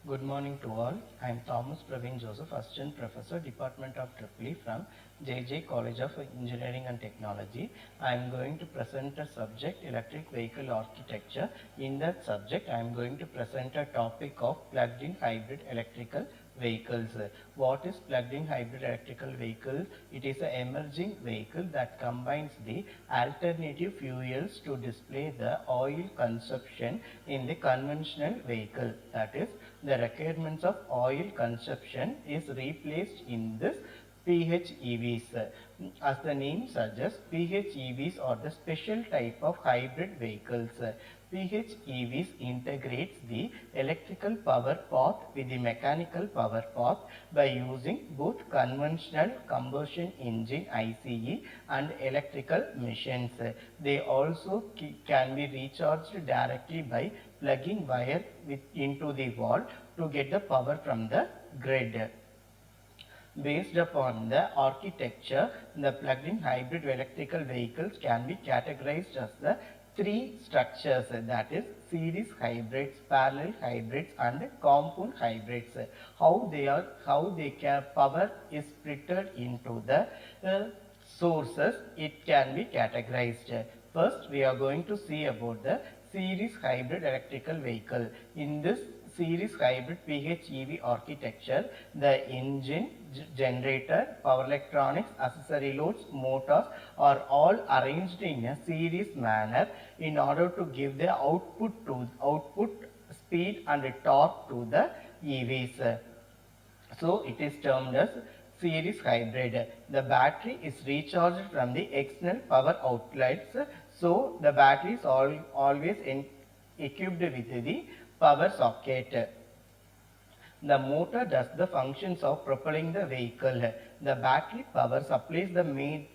Good morning to all. I am Thomas Praveen Joseph, Assistant Professor, Department of EEE from JJ College of Engineering and Technology. I am going to present a subject, Electric Vehicle Architecture. In that subject, I am going to present a topic of plugged-in hybrid electrical vehicles. What is plugged-in hybrid electrical vehicle? It is an emerging vehicle that combines the alternative fuels to display the oil consumption in the conventional vehicle. That is, the requirements of oil consumption is replaced in this PHEVs. As the name suggests, PHEVs are the special type of hybrid vehicles. PHEVs integrates the electrical power path with the mechanical power path by using both conventional combustion engine ICE and electrical machines. They also can be recharged directly by plugging wire into the wall to get the power from the grid. Based upon the architecture, the plug-in hybrid electrical vehicles can be categorized as the three structures, that is series hybrids, parallel hybrids and compound hybrids. How they can power is splitted into the sources, it can be categorized. First, we are going to see about the series hybrid electrical vehicle. In this series hybrid PHEV architecture, the engine, generator, power electronics, accessory loads, motors are all arranged in a series manner in order to give the output speed and torque to the EVs. So it is termed as series hybrid. The battery is recharged from the external power outlets. So the battery is always equipped with the power socket. The motor does the functions of propelling the vehicle. The battery power supplies the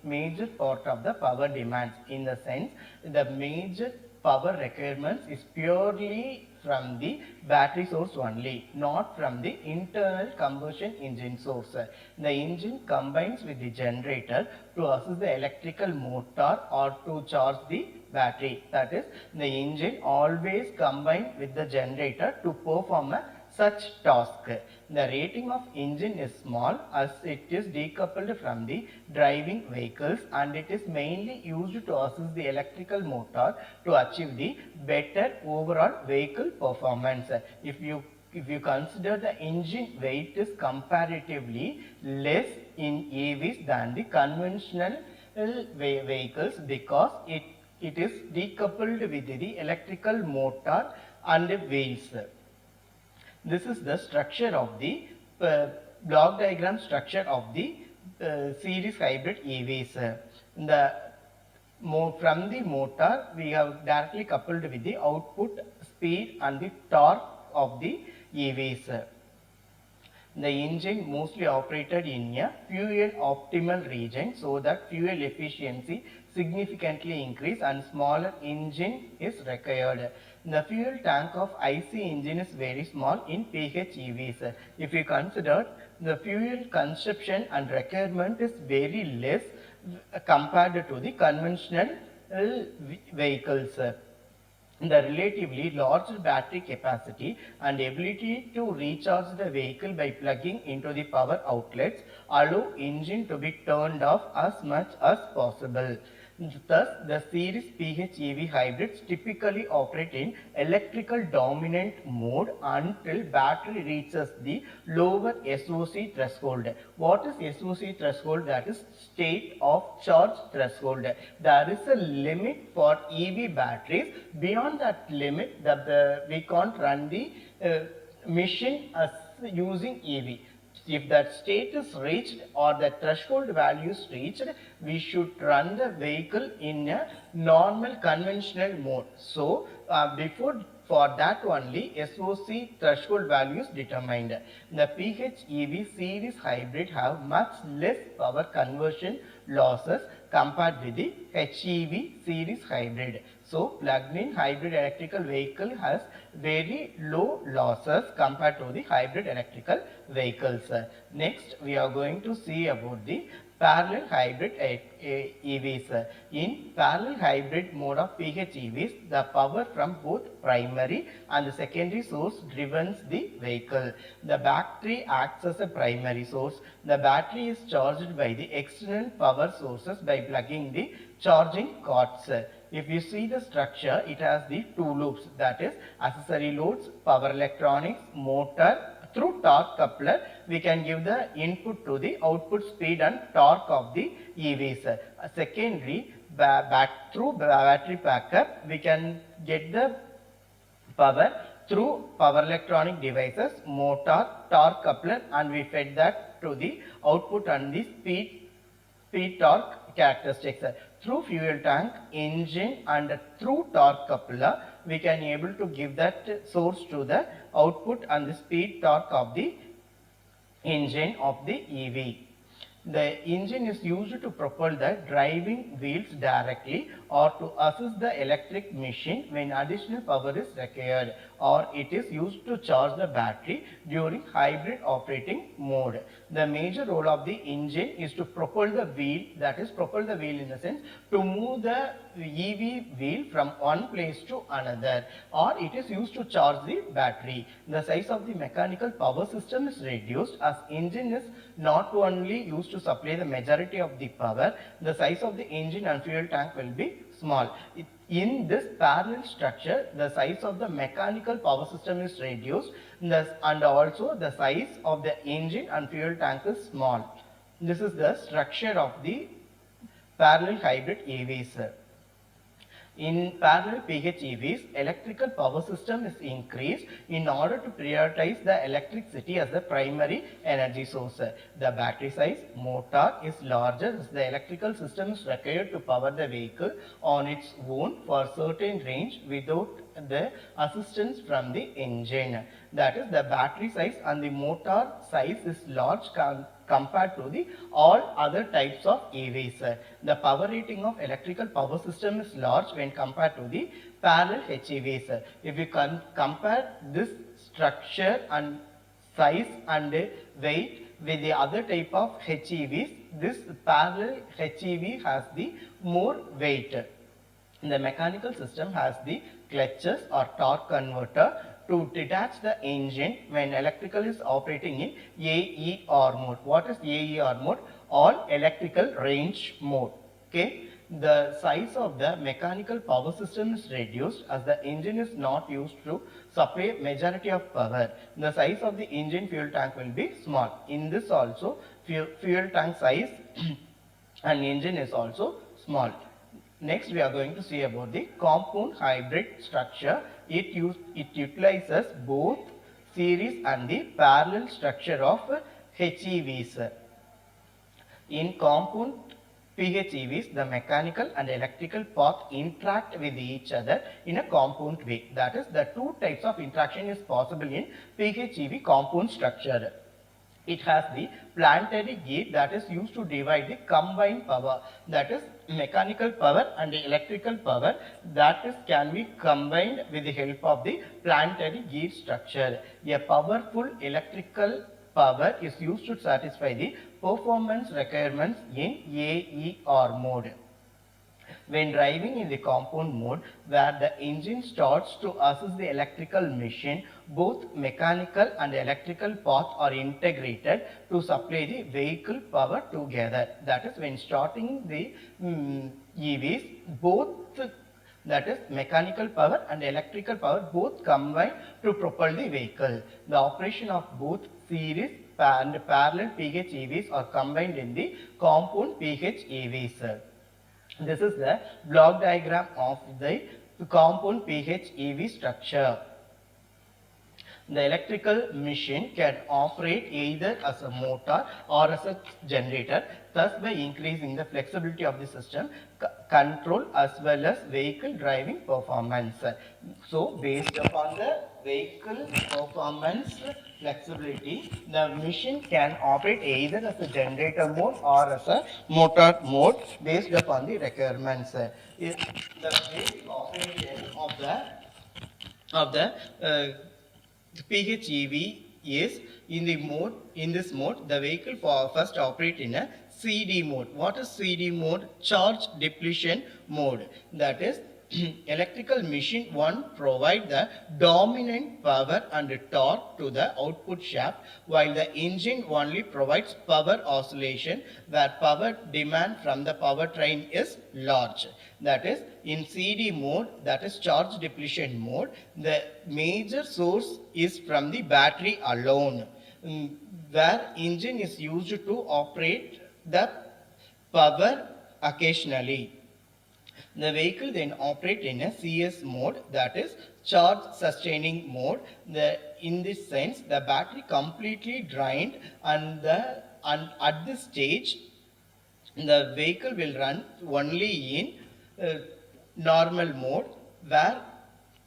major part of the power demands. In the sense, the major power requirements is purely from the battery source only, not from the internal combustion engine source. The engine combines with the generator to assist the electrical motor or to charge the battery. That is, the engine always combines with the generator to perform a such task. The rating of engine is small as it is decoupled from the driving vehicles and it is mainly used to assist the electrical motor to achieve the better overall vehicle performance. If you consider the engine weight is comparatively less in EVs than the conventional vehicles because it is decoupled with the electrical motor and wheels. This is the structure of the block diagram structure of the series hybrid EVs. From the motor, we have directly coupled with the output speed and the torque of the EVs. The engine mostly operated in a fuel optimal region so that fuel efficiency significantly increase and smaller engine is required. The fuel tank of IC engine is very small in PHEVs. If you consider the fuel consumption and requirement is very less compared to the conventional vehicles. The relatively large battery capacity and ability to recharge the vehicle by plugging into the power outlets allow engine to be turned off as much as possible. Thus, the series PHEV hybrids typically operate in electrical dominant mode until battery reaches the lower SOC threshold. What is SOC threshold? That is state of charge threshold. There is a limit for EV batteries. Beyond that limit, we can't run the machine as using EV. If that state is reached or the threshold value is reached, we should run the vehicle in a normal conventional mode. So, for that only SOC threshold values determined. The PHEV series hybrid have much less power conversion losses compared with the HEV series hybrid. So, plug-in hybrid electrical vehicle has very low losses compared to the hybrid electrical vehicles. Next, we are going to see about the parallel hybrid EVs. In parallel hybrid mode of PHEVs, the power from both primary and the secondary source drives the vehicle. The battery acts as a primary source. The battery is charged by the external power sources by plugging the charging cords. If you see the structure, it has the two loops, that is accessory loads, power electronics, motor. Through torque coupler, we can give the input to the output speed and torque of the EVs. Secondary, through battery backup, we can get the power through power electronic devices, motor, torque coupler, and we fed that to the output and the speed torque characteristics. Through fuel tank, engine, and through torque coupler, we can able to give that source to the output and the speed torque of the engine of the EV. The engine is used to propel the driving wheels directly or to assist the electric machine when additional power is required, or it is used to charge the battery during hybrid operating mode. The major role of the engine is to propel the wheel, that is propel the wheel in the sense to move the EV wheel from one place to another, or it is used to charge the battery. The size of the mechanical power system is reduced as engine is not only used to supply the majority of the power, the size of the engine and fuel tank will be small. In this parallel structure, the size of the mechanical power system is reduced, and also the size of the engine and fuel tank is small. This is the structure of the parallel hybrid EVs. In parallel PHEVs, electrical power system is increased in order to prioritize the electricity as the primary energy source. The battery size, motor is larger as the electrical system is required to power the vehicle on its own for certain range without the assistance from the engine. That is, the battery size and the motor size is large compared to the all other types of EVs. The power rating of electrical power system is large when compared to the parallel HEVs. If we compare this structure and size and weight with the other type of HEVs, this parallel HEV has the more weight. The mechanical system has the clutches or torque converter to detach the engine when electrical is operating in AER mode. What is AER mode? All electrical range mode. Okay. The size of the mechanical power system is reduced as the engine is not used to supply majority of power. The size of the engine fuel tank will be small. In this also, fuel tank size and engine is also small. Next, we are going to see about the compound hybrid structure. It utilizes both series and the parallel structure of HEVs. In compound PHEVs, the mechanical and electrical path interact with each other in a compound way. That is, the two types of interaction is possible in PHEV compound structure. It has the planetary gate that is used to divide the combined power, that is mechanical power and the electrical power, that is can be combined with the help of the planetary gate structure. A powerful electrical power is used to satisfy the performance requirements in AER mode. When driving in the compound mode, where the engine starts to assist the electrical machine, both mechanical and electrical paths are integrated to supply the vehicle power together. That is, when starting the EVs, both, that is mechanical power and electrical power, both combine to propel the vehicle. The operation of both series and parallel PHEVs are combined in the compound PHEVs. This is the block diagram of the compound PHEV structure. The electrical machine can operate either as a motor or as a generator, thus by increasing the flexibility of the system, control as well as vehicle driving performance. So, based upon the vehicle performance flexibility, the machine can operate either as a generator mode or as a motor mode based upon the requirements. The basic operation of the PHEV is in this mode the vehicle first operate in a CD mode. What is CD mode? Charge depletion mode. That is electrical machine 1 provide the dominant power and torque to the output shaft, while the engine only provides power oscillation where power demand from the powertrain is large. That is in CD mode, that is charge depletion mode, the major source is from the battery alone, where engine is used to operate the power occasionally. The vehicle then operate in a CS mode, that is charge sustaining mode. In this sense, the battery completely drained, and at this stage the vehicle will run only in normal mode, where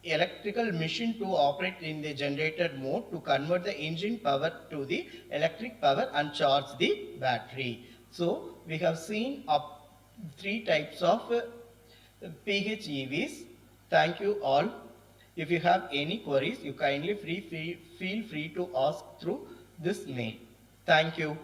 electrical machine to operate in the generator mode to convert the engine power to the electric power and charge the battery. So we have seen up 3 types of PHEVs. Thank you all. If you have any queries, you kindly feel free to ask through this mail. Thank you.